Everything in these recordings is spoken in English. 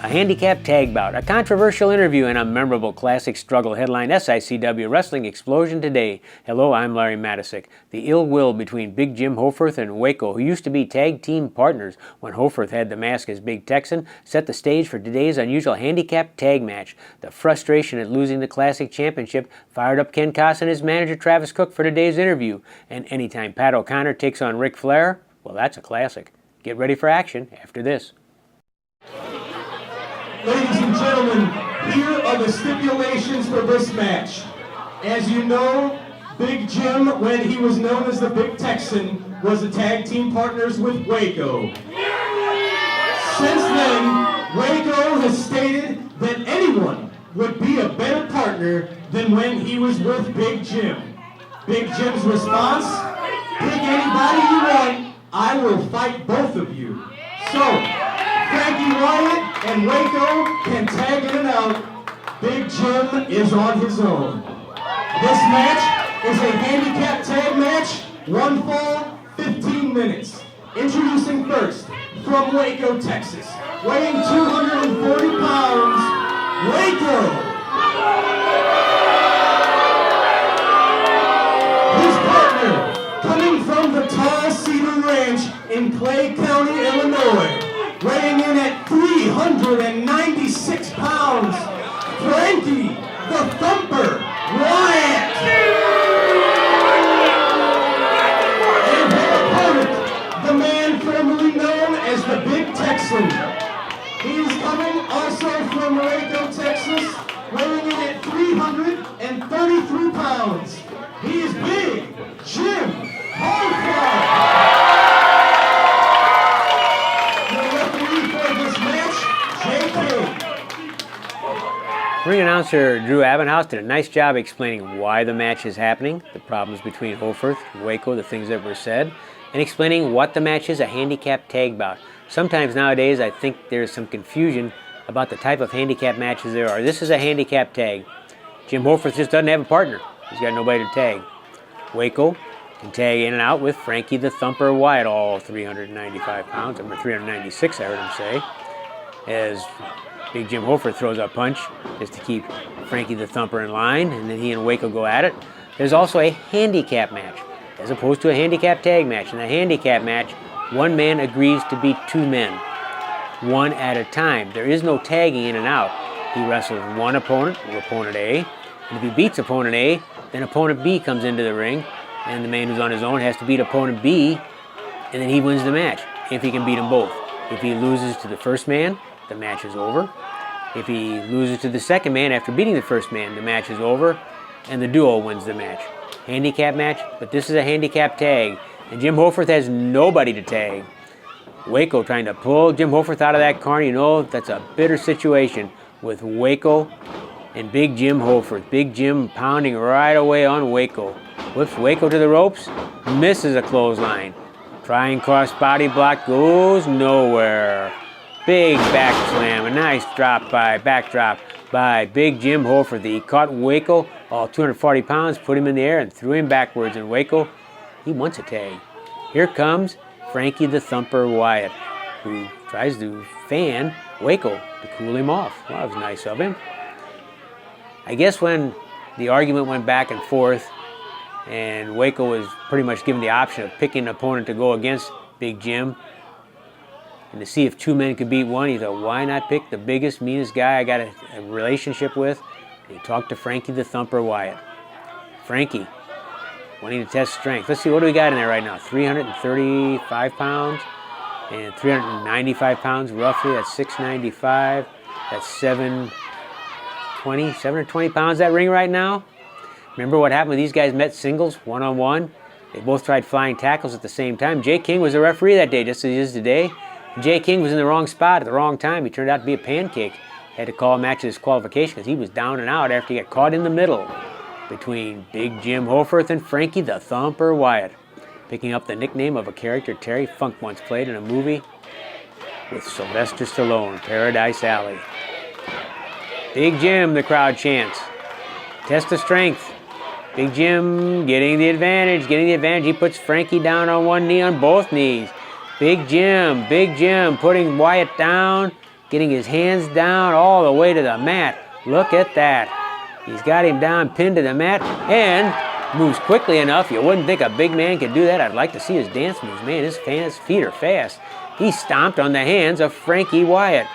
A handicap tag bout, a controversial interview, and a memorable classic struggle headline SICW Wrestling Explosion today. Hello, I'm Larry Matisick. The ill will between Big Jim Hoffarth and Waco, who used to be tag team partners when Hoffarth had the mask as Big Texan, set the stage for today's unusual handicap tag match. The frustration at losing the Classic Championship fired up Ken Casa and his manager Travis Cook for today's interview. And anytime Pat O'Connor takes on Ric Flair, well, that's a classic. Get ready for action after this. Ladies and gentlemen, here are the stipulations for this match. As you know, Big Jim, when he was known as the Big Texan, was a tag team partners with Waco. Since then, Waco has stated that anyone would be a better partner than when he was with Big Jim. Big Jim's response, pick anybody you want, I will fight both of you. So, Frankie, Wyatt, and Waco can tag in and out. Big Jim is on his own. This match is a handicap tag match, 1 fall, 15 minutes. Introducing first, from Waco, Texas, weighing 240 pounds, Waco. His partner, coming from the Tall Cedar Ranch in Clay County, Illinois, weighing in at 396 pounds, Frankie, the Thumper, Wyatt. And her opponent, the man formerly known as the Big Texan. He is coming also from Waco, Texas, weighing in at 333 pounds. He is Big Jim Hoffarth. Ring announcer Drew Abbenhouse did a nice job explaining why the match is happening, the problems between Hoffarth and Waco, the things that were said, and explaining what the match is, a handicap tag bout. Sometimes nowadays I think there's some confusion about the type of handicap matches there are. This is a handicap tag. Jim Hoffarth just doesn't have a partner. He's got nobody to tag. Waco can tag in and out with Frankie the Thumper Wyatt, all 395 pounds, number 396 I heard him say, as Big Jim Hoffarth throws a punch just to keep Frankie the Thumper in line, and then he and Waco go at it. There's also a handicap match, as opposed to a handicap tag match. In a handicap match, one man agrees to beat two men, one at a time. There is no tagging in and out. He wrestles one opponent, opponent A, and if he beats opponent A, then opponent B comes into the ring, and the man who's on his own has to beat opponent B, and then he wins the match, if he can beat them both. If he loses to the first man, the match is over. If he loses to the second man after beating the first man, the match is over, and the duo wins the match. Handicap match, but this is a handicap tag, and Jim Hoffarth has nobody to tag. Waco trying to pull Jim Hoffarth out of that corner. You know, that's a bitter situation with Waco and Big Jim Hoffarth. Big Jim pounding right away on Waco. Whips Waco to the ropes, misses a clothesline. Trying cross body block, goes nowhere. Big back slam, a nice backdrop by Big Jim Hoffarth. He caught Waco, all 240 pounds, put him in the air and threw him backwards. And Waco, he wants a tag. Here comes Frankie the Thumper Wyatt, who tries to fan Waco to cool him off. Well, that was nice of him. I guess when the argument went back and forth, and Waco was pretty much given the option of picking an opponent to go against Big Jim, and to see if two men could beat one, he thought, why not pick the biggest, meanest guy I got a relationship with? And he talked to Frankie the Thumper Wyatt. Frankie, wanting to test strength. Let's see, what do we got in there right now? 335 pounds and 395 pounds roughly. That's 695. That's 720 pounds, that ring right now. Remember what happened when these guys met singles, one-on-one? They both tried flying tackles at the same time. Jay King was the referee that day, just as he is today. Jay King was in the wrong spot at the wrong time. He turned out to be a pancake. Had to call a match of disqualification because he was down and out after he got caught in the middle between Big Jim Hoffarth and Frankie the Thumper Wyatt, picking up the nickname of a character Terry Funk once played in a movie with Sylvester Stallone, Paradise Alley. Big Jim, the crowd chants. Test of strength. Big Jim getting the advantage. He puts Frankie down on one knee, on both knees. Big Jim putting Wyatt down, getting his hands down all the way to the mat. Look at that. He's got him down, pinned to the mat, and moves quickly enough. You wouldn't think a big man could do that. I'd like to see his dance moves. Man, his feet are fast. He stomped on the hands of Frankie Wyatt.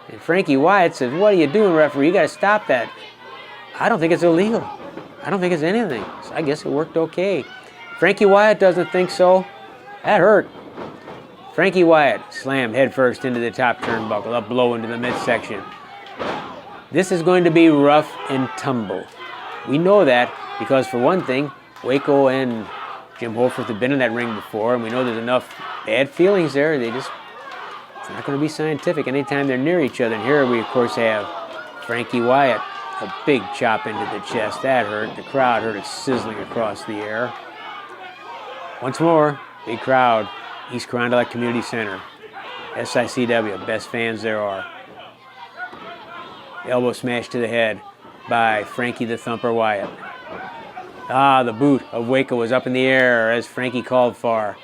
And Frankie Wyatt says, "What are you doing, referee? You got to stop that." I don't think it's illegal. I don't think it's anything. So I guess it worked okay. Frankie Wyatt doesn't think so. That hurt. Frankie Wyatt slammed headfirst into the top turnbuckle, up low into the midsection. This is going to be rough and tumble. We know that because, for one thing, Waco and Jim Hoffarth have been in that ring before, and we know there's enough bad feelings there. It's not going to be scientific anytime they're near each other. And here we, of course, have Frankie Wyatt, a big chop into the chest. That hurt. The crowd heard it sizzling across the air. Once more, big crowd, East Carondelet Community Center. SICW, best fans there are. Elbow smash to the head by Frankie the Thumper Wyatt. The boot of Waco was up in the air as Frankie called for.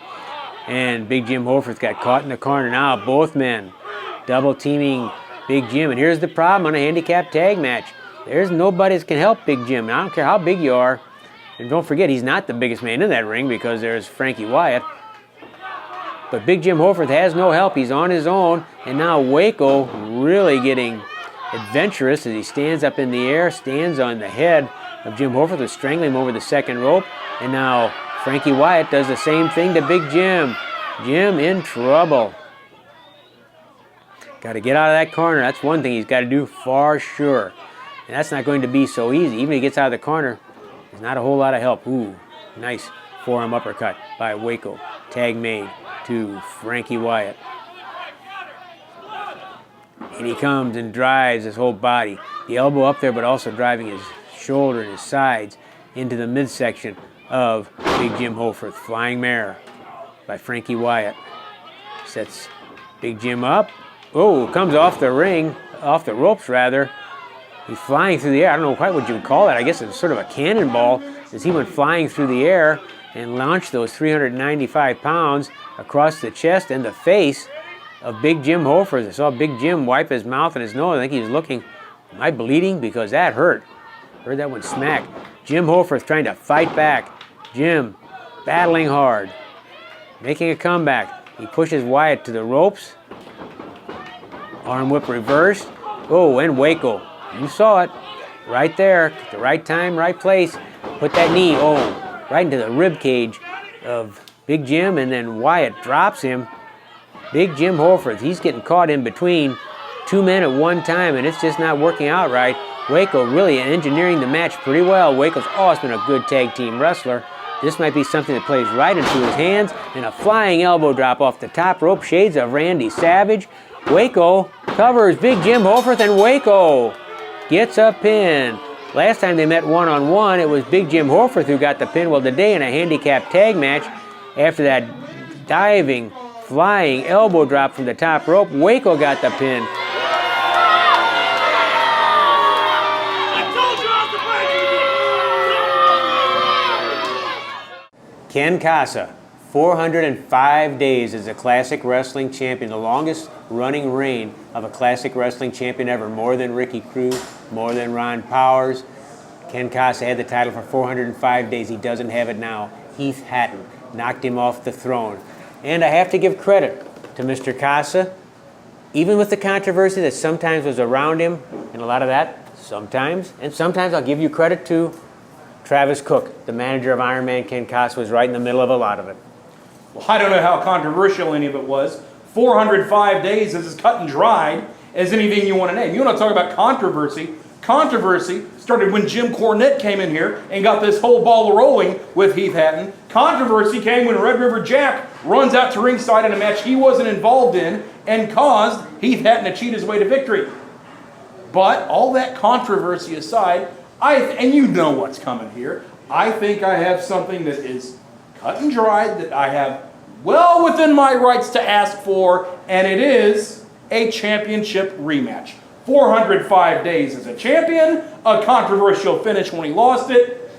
And Big Jim Hoffarth got caught in the corner. Now both men double teaming Big Jim. And here's the problem on a handicap tag match. There's nobody that can help Big Jim. And I don't care how big you are. And don't forget, he's not the biggest man in that ring because there's Frankie Wyatt. But Big Jim Hoffarth has no help. He's on his own. And now Waco really getting adventurous as he stands up in the air, stands on the head of Jim Hoffarth, is strangling him over the second rope. And now Frankie Wyatt does the same thing to Big Jim. Jim in trouble. Got to get out of that corner. That's one thing he's got to do for sure. And that's not going to be so easy. Even if he gets out of the corner, there's not a whole lot of help. Ooh, nice forearm uppercut by Waco. Tag made to Frankie Wyatt. And he comes and drives his whole body. The elbow up there, but also driving his shoulder and his sides into the midsection of Big Jim Hoffarth. Flying mare by Frankie Wyatt. Sets Big Jim up. Oh, comes off the ring, off the ropes rather. He's flying through the air. I don't know quite what you would call that. I guess it's sort of a cannonball as he went flying through the air and launched those 395 pounds across the chest and the face of Big Jim Hoffarth. I saw Big Jim wipe his mouth and his nose. I think he was looking, am I bleeding? Because that hurt. Heard that one smack. Jim Hoffarth trying to fight back. Jim battling hard, making a comeback. He pushes Wyatt to the ropes. Arm whip reversed. Oh, and Waco. You saw it. Right there. At the right time, right place. Put that knee, right into the rib cage of Big Jim, and then Wyatt drops him. Big Jim Hoffarth, he's getting caught in between two men at one time, and it's just not working out right. Waco really engineering the match pretty well. Waco's always been a good tag team wrestler. This might be something that plays right into his hands, and a flying elbow drop off the top rope, shades of Randy Savage. Waco covers Big Jim Hoffarth, and Waco gets a pin. Last time they met one-on-one, it was Big Jim Hoffarth who got the pin. Well, today in a handicap tag match, after that diving, flying elbow drop from the top rope, Waco got the pin. Ken Casa, 405 days as a classic wrestling champion, the longest running reign of a classic wrestling champion ever, more than Ricky Cruz, more than Ron Powers. Ken Casa had the title for 405 days. He doesn't have it now. Heath Hatton knocked him off the throne. And I have to give credit to Mr. Casa, even with the controversy that sometimes was around him, and a lot of that, sometimes. And sometimes I'll give you credit to Travis Cook, the manager of Iron Man. Ken Casa was right in the middle of a lot of it. Well, I don't know how controversial any of it was. 405 days is as cut and dried as anything you want to name. You want to talk about controversy? Controversy started when Jim Cornette came in here and got this whole ball rolling with Heath Hatton. Controversy came when Red River Jack runs out to ringside in a match he wasn't involved in and caused Heath Hatton to cheat his way to victory. But all that controversy aside, and you know what's coming here, I think I have something that is cut and dried, that I have well within my rights to ask for, and it is a championship rematch. 405 days as a champion, a controversial finish when he lost it.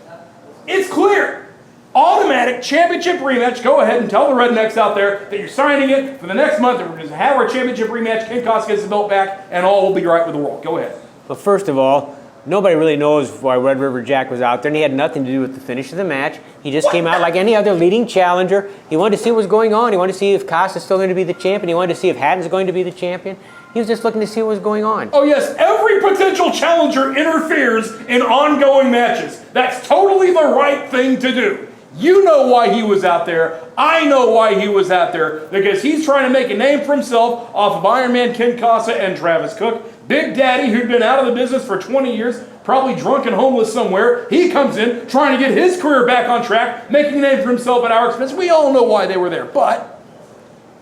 It's clear automatic championship rematch. Go ahead and tell the rednecks out there that you're signing it for the next month, and we're going to have our championship rematch. Ken Casa gets the belt back, and all will be right with the world. Go ahead. Well, first of all, nobody really knows why Red River Jack was out there, and he had nothing to do with the finish of the match. He just came out like any other leading challenger. He wanted to see what was going on. He wanted to see if Casa is still going to be the champion. He wanted to see if Hatton's going to be the champion. He was just looking to see what was going on. Oh, yes, every potential challenger interferes in ongoing matches. That's totally the right thing to do. You know why he was out there. I know why he was out there. Because he's trying to make a name for himself off of Iron Man Ken Casa and Travis Cook. Big Daddy, who'd been out of the business for 20 years, probably drunk and homeless somewhere. He comes in trying to get his career back on track, making a name for himself at our expense. We all know why they were there. But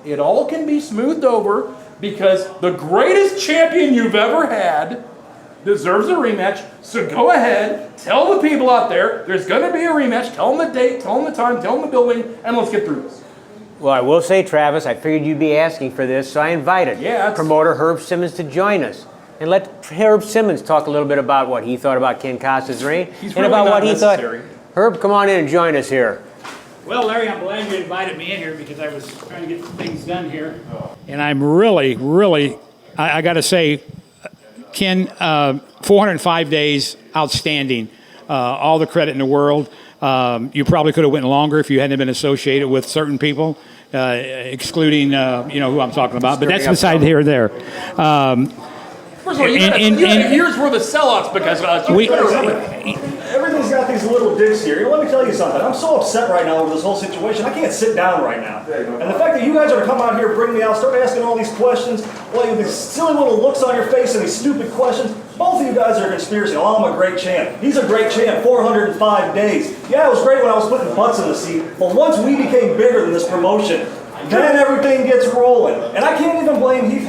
it all can be smoothed over because the greatest champion you've ever had deserves a rematch. So go ahead, tell the people out there there's going to be a rematch. Tell them the date, tell them the time, tell them the building, and let's get through this. Well, I will say, Travis, I figured you'd be asking for this, so I invited promoter Herb Simmons to join us. And let Herb Simmons talk a little bit about what he thought about Ken Casa's reign He's and really about not what he necessary. thought. Herb, come on in and join us here. Well, Larry, I'm glad you invited me in here because I was trying to get some things done here. And I'm really, I got to say, Ken, 405 days, outstanding. All the credit in the world. You probably could have went longer if you hadn't been associated with certain people, excluding, who I'm talking about. But that's beside here or there. First of all, you had years worth of sellouts because everything's got these little dicks here. Let me tell you something. I'm so upset right now over this whole situation. I can't sit down right now. And the fact that you guys are to come out here, bring me out, start asking all these questions, well, you have these silly little looks on your face and these stupid questions. Both of you guys are a conspiracy. Oh, I'm a great champ. He's a great champ. 405 days. Yeah, it was great when I was putting butts in the seat. But once we became bigger than this promotion, then everything gets rolling. And I can't even blame Heath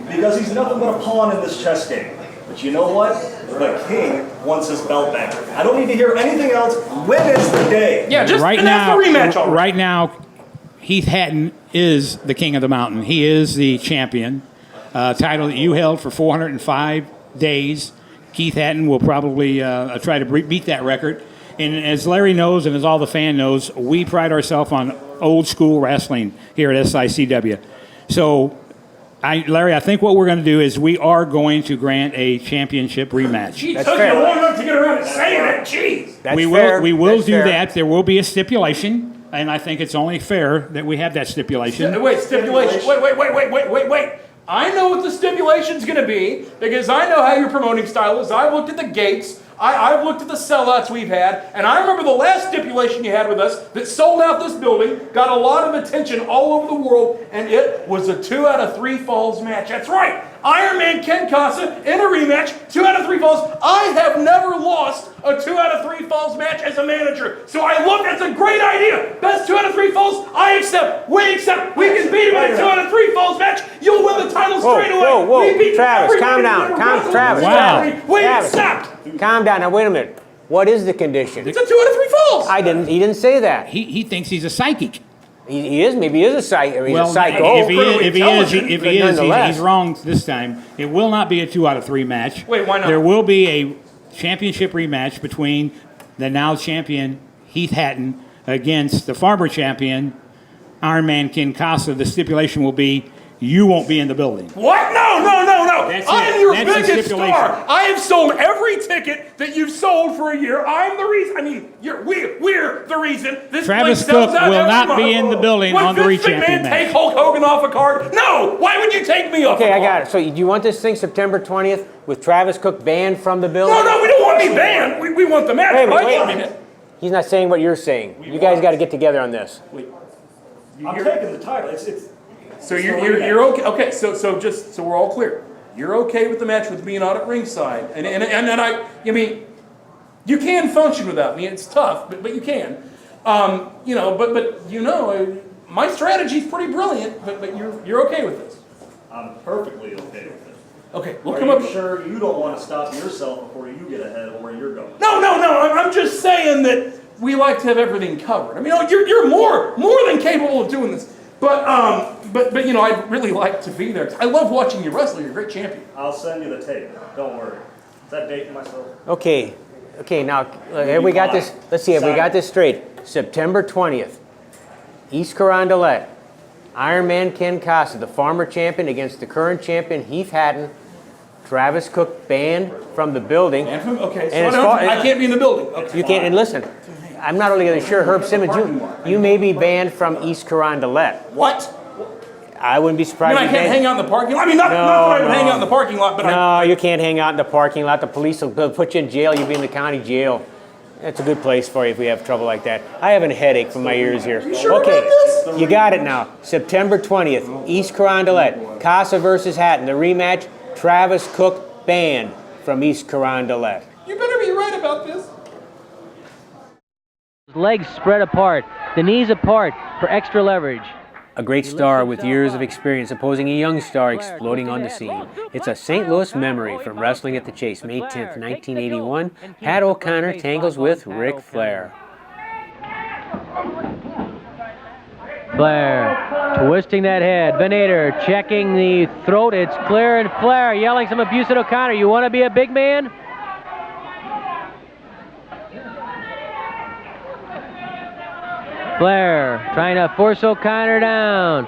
because he's nothing but a pawn in this chess game. But you know what? The king wants his belt back. I don't need to hear anything else. When is the day? Yeah, just right now, the rematch already. Right now, Heath Hatton is the king of the mountain. He is the champion. Title that you held for 405 days. Keith Hatton will probably try to beat that record. And as Larry knows and as all the fan knows, we pride ourselves on old school wrestling here at SICW. So, Larry, I think what we're going to do is we are going to grant a championship rematch. It took you long enough to get around to saying it. Jeez. We will do that. There will be a stipulation, and I think it's only fair that we have that stipulation. Wait, stipulation. Wait. I know what the stipulation's going to be because I know how your promoting style is. I've looked at the gates. I've looked at the sellouts we've had, and I remember the last stipulation you had with us that sold out this building, got a lot of attention all over the world, and it was a 2 out of 3 falls match. That's right. Iron Man Ken Casa in a rematch, 2 out of 3 falls. I have never lost a 2 out of 3 falls match as a manager. So I look, that's a great idea. Best 2 out of 3 falls, I accept. We accept. We can beat him in a 2 out of 3 falls match. You'll win the title straight away. Whoa. We beat Travis, calm down. Travis, wow. We Travis. accept. Calm down. Now, wait a minute. What is the condition? It's a 2 out of 3 falls. He didn't say that. He thinks he's a psychic. He is. Maybe he is a psycho. He's a psycho. If he is, he's wrong this time. It will not be a 2 out of 3 match. Wait, why not? There will be a championship rematch between the now champion Heath Hatton against the former champion Iron Man Ken Casa. The stipulation will be you won't be in the building. What? No. I'm your biggest star. I have sold every ticket that you've sold for a year. I'm the reason. I mean, we're the reason. This Travis place sells Cook out will every not month. be in the building on the Would Vince re-champion McMahon match. take Hulk Hogan off a card? No. Why would you take me off? Okay, a I card? got it. So, do you want this thing September 20th with Travis Cook banned from the building? No, we don't want to be banned. We want the match. Wait. He's not saying what you're saying. You guys got to get together on this. I'm taking the title. So you're okay. Okay, so we're all clear. You're okay with the match with being out at ringside, and I mean, you can function without me. It's tough, but you can. My strategy's pretty brilliant. But you're okay with this. I'm perfectly okay with it. Okay, we'll Are come you up. sure you don't want to stop yourself before you get ahead of where you're going? No. I'm just saying that we like to have everything covered. I mean, you're more than capable of doing this. But I'd really like to be there. I love watching you wrestle. You're a great champion. I'll send you the tape. Don't worry. Is that dating myself? Okay. Now have we got this. Let's see. Have we got this straight? September 20th, East Carondelet. Ironman Ken Casa, the former champion, against the current champion Heath Hatton. Travis Cook banned from the building. Okay, And so I can't be in the building. Okay. You can't, and listen, I'm not really sure, Herb Simmons, you may be banned from East Carondelet. What? I wouldn't be surprised. I can't hang out in the parking lot? I mean, not that I would hang out in the parking lot, but No, you can't hang out in the parking lot. The police will put you in jail. You'll be in the county jail. That's a good place for you if we have trouble like that. I have a headache from my ears here. You sure Okay, about this? you got it now. September 20th, East Carondelet. Casa versus Hatton. The rematch, Travis Cook banned from East Carondelet. You better be right about this. Legs spread apart, the knees apart for extra leverage. A great star with years of experience opposing a young star exploding on the scene. It's a St. Louis memory from Wrestling at the Chase, May 10th, 1981. Pat O'Connor tangles with Ric Flair. Flair twisting that head. Venator checking the throat. It's clear, and Flair yelling some abuse at O'Connor. You want to be a big man? Flair trying to force O'Connor down.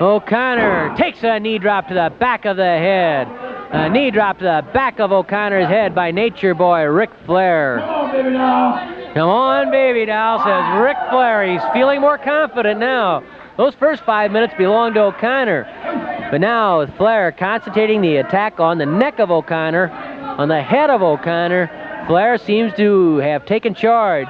O'Connor takes a knee drop to the back of the head. A knee drop to the back of O'Connor's head by Nature Boy Ric Flair. Come on, baby doll. Come on, baby doll, says Ric Flair. He's feeling more confident now. Those first 5 minutes belonged to O'Connor. But now with Flair concentrating the attack on the neck of O'Connor, on the head of O'Connor, Flair seems to have taken charge.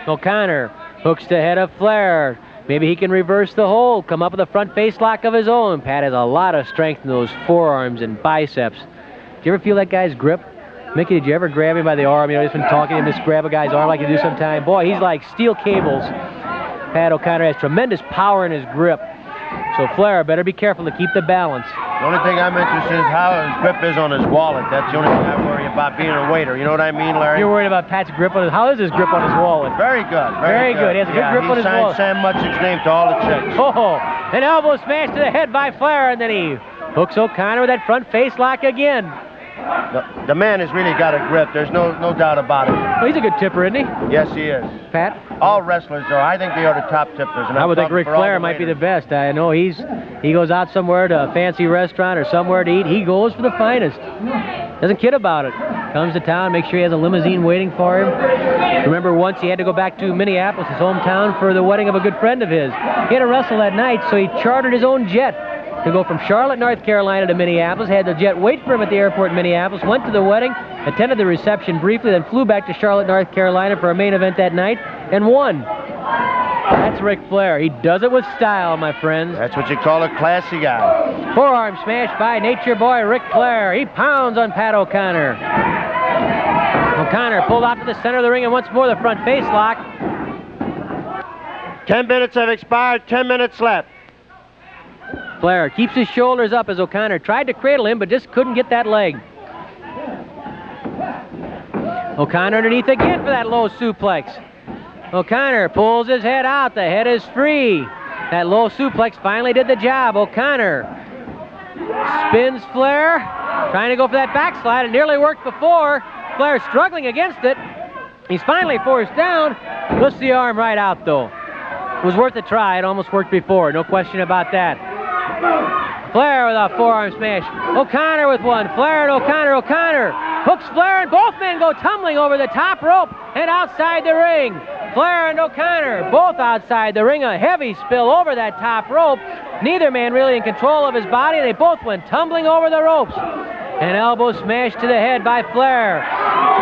O'Connor hooks the head of Flair. Maybe he can reverse the hold, come up with a front face lock of his own. Pat has a lot of strength in those forearms and biceps. Do you ever feel that guy's grip? Mickey, did you ever grab him by the arm? You know, he's been talking to him, just grab a guy's arm like you do sometime. Boy, he's like steel cables. Pat O'Connor has tremendous power in his grip. So Flair better be careful to keep the balance. The only thing I'm interested in is how his grip is on his wallet. That's the only thing I worry about being a waiter. You know what I mean, Larry? You're worried about Pat's grip on his... How is his grip on his wallet? Very good. Very good. He has a good grip on his wallet. He signed Sam Mutchick's name to all the checks. Oh, an elbow smash to the head by Flair, and then he hooks O'Connor with that front face lock again. The man has really got a grip. There's no doubt about it. Well, he's a good tipper, isn't he? Yes, he is. Pat? All wrestlers are. I think they are the top tippers. And I would think talking Ric for all Flair the might be the waiters. best. I know he goes out somewhere to a fancy restaurant or somewhere to eat. He goes for the finest. Doesn't kid about it. Comes to town, makes sure he has a limousine waiting for him. Remember once he had to go back to Minneapolis, his hometown, for the wedding of a good friend of his. He had to wrestle that night, so he chartered his own jet to go from Charlotte, North Carolina to Minneapolis, had the jet wait for him at the airport in Minneapolis, went to the wedding, attended the reception briefly, then flew back to Charlotte, North Carolina for a main event that night, and won. That's Ric Flair. He does it with style, my friends. That's what you call a classy guy. Forearm smash by Nature Boy Ric Flair. He pounds on Pat O'Connor. O'Connor pulled out to the center of the ring, and once more the front face lock. 10 minutes have expired, 10 minutes left. Flair keeps his shoulders up as O'Connor tried to cradle him, but just couldn't get that leg. O'Connor underneath again for that low suplex. O'Connor pulls his head out. The head is free. That low suplex finally did the job. O'Connor spins Flair, trying to go for that backslide. It nearly worked before. Flair struggling against it. He's finally forced down. Lifts the arm right out, though. It was worth a try. It almost worked before. No question about that. Flair with a forearm smash. O'Connor with one. Flair and O'Connor. O'Connor hooks Flair, and both men go tumbling over the top rope and outside the ring. Flair and O'Connor both outside the ring. A heavy spill over that top rope. Neither man really in control of his body. They both went tumbling over the ropes. An elbow smash to the head by Flair.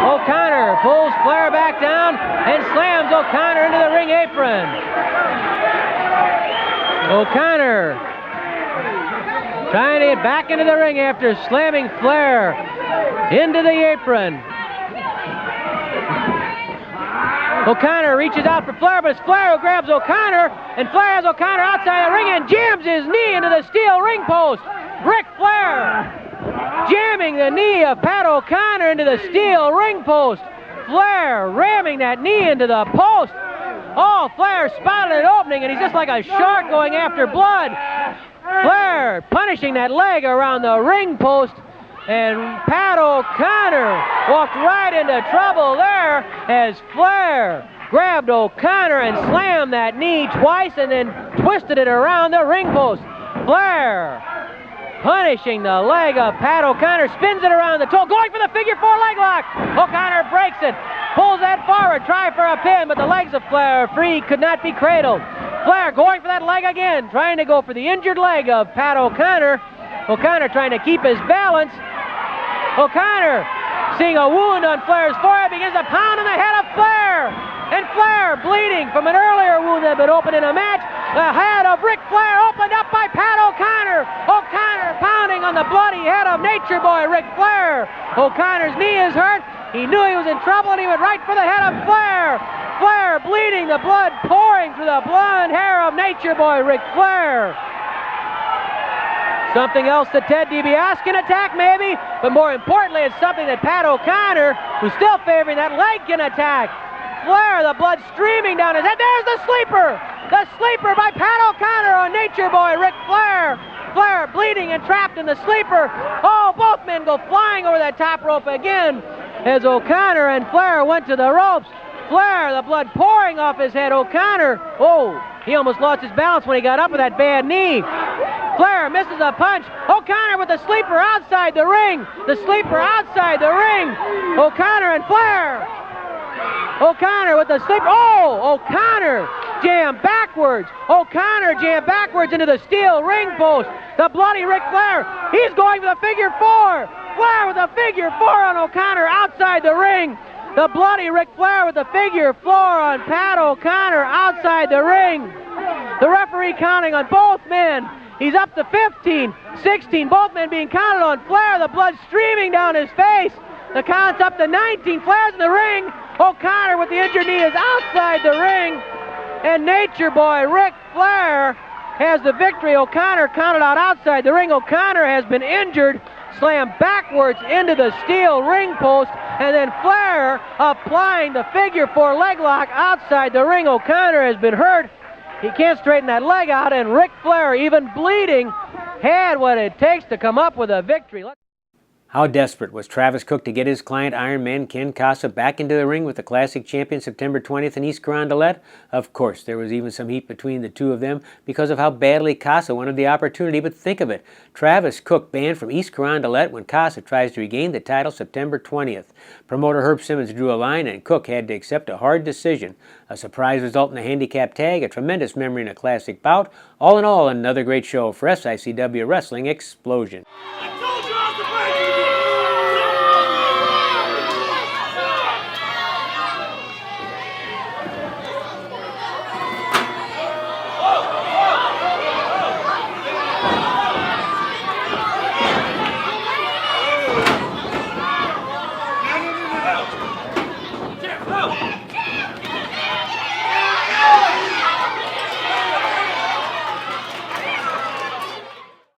O'Connor pulls Flair back down and slams O'Connor into the ring apron. O'Connor trying to get back into the ring after slamming Flair into the apron. O'Connor reaches out for Flair, but it's Flair who grabs O'Connor, and Flair has O'Connor outside the ring and jams his knee into the steel ring post. Ric Flair jamming the knee of Pat O'Connor into the steel ring post. Flair ramming that knee into the post. Oh, Flair spotted an opening, and he's just like a shark going after blood. Flair punishing that leg around the ring post, and Pat O'Connor walked right into trouble there as Flair grabbed O'Connor and slammed that knee twice and then twisted it around the ring post. Flair punishing the leg of Pat O'Connor, spins it around the toe, going for the figure 4 leg lock. O'Connor breaks it, pulls that forward, try for a pin, but the legs of Flair free, could not be cradled. Flair going for that leg again, trying to go for the injured leg of Pat O'Connor. O'Connor trying to keep his balance. O'Connor, seeing a wound on Flair's forehead, begins to pound on the head of Flair. And Flair, bleeding from an earlier wound that had been opened in a match. The head of Ric Flair opened up by Pat O'Connor. O'Connor pounding on the bloody head of Nature Boy Ric Flair. O'Connor's knee is hurt. He knew he was in trouble and he went right for the head of Flair. Flair bleeding, the blood pouring through the blonde hair of Nature Boy Ric Flair. Something else that Ted DiBiase can attack maybe, but more importantly it's something that Pat O'Connor, who's still favoring that leg, can attack. Flair, the blood streaming down his head. There's the sleeper! The sleeper by Pat O'Connor on Nature Boy Ric Flair. Flair bleeding and trapped in the sleeper. Oh, both men go flying over that top rope again as O'Connor and Flair went to the ropes. Flair, the blood pouring off his head. O'Connor, oh, he almost lost his balance when he got up with that bad knee. Flair misses a punch. O'Connor with the sleeper outside the ring. The sleeper outside the ring. O'Connor and Flair. O'Connor with the sleeper. Oh, O'Connor jammed backwards. O'Connor jammed backwards into the steel ring post. The bloody Ric Flair. He's going for the figure 4. Flair with the figure 4 on O'Connor outside the ring. The bloody Ric Flair with the figure 4 on Pat O'Connor outside the ring. The referee counting on both men. He's up to 15, 16, both men being counted on. Flair, the blood streaming down his face. The count's up to 19. Flair's in the ring. O'Connor with the injured knee is outside the ring. And Nature Boy Ric Flair has the victory. O'Connor counted out outside the ring. O'Connor has been injured, slammed backwards into the steel ring post, and then Flair applying the figure 4 leg lock outside the ring. O'Connor has been hurt. He can't straighten that leg out, and Ric Flair, even bleeding, had what it takes to come up with a victory. How desperate was Travis Cook to get his client Iron Man Ken Casa back into the ring with the Classic champion September 20th in East Carondelet? Of course, there was even some heat between the two of them because of how badly Casa wanted the opportunity, but think of it. Travis Cook banned from East Carondelet when Casa tries to regain the title September 20th. Promoter Herb Simmons drew a line and Cook had to accept a hard decision. A surprise result in a handicap tag, a tremendous memory in a classic bout. All in all, another great show for SICW Wrestling Explosion.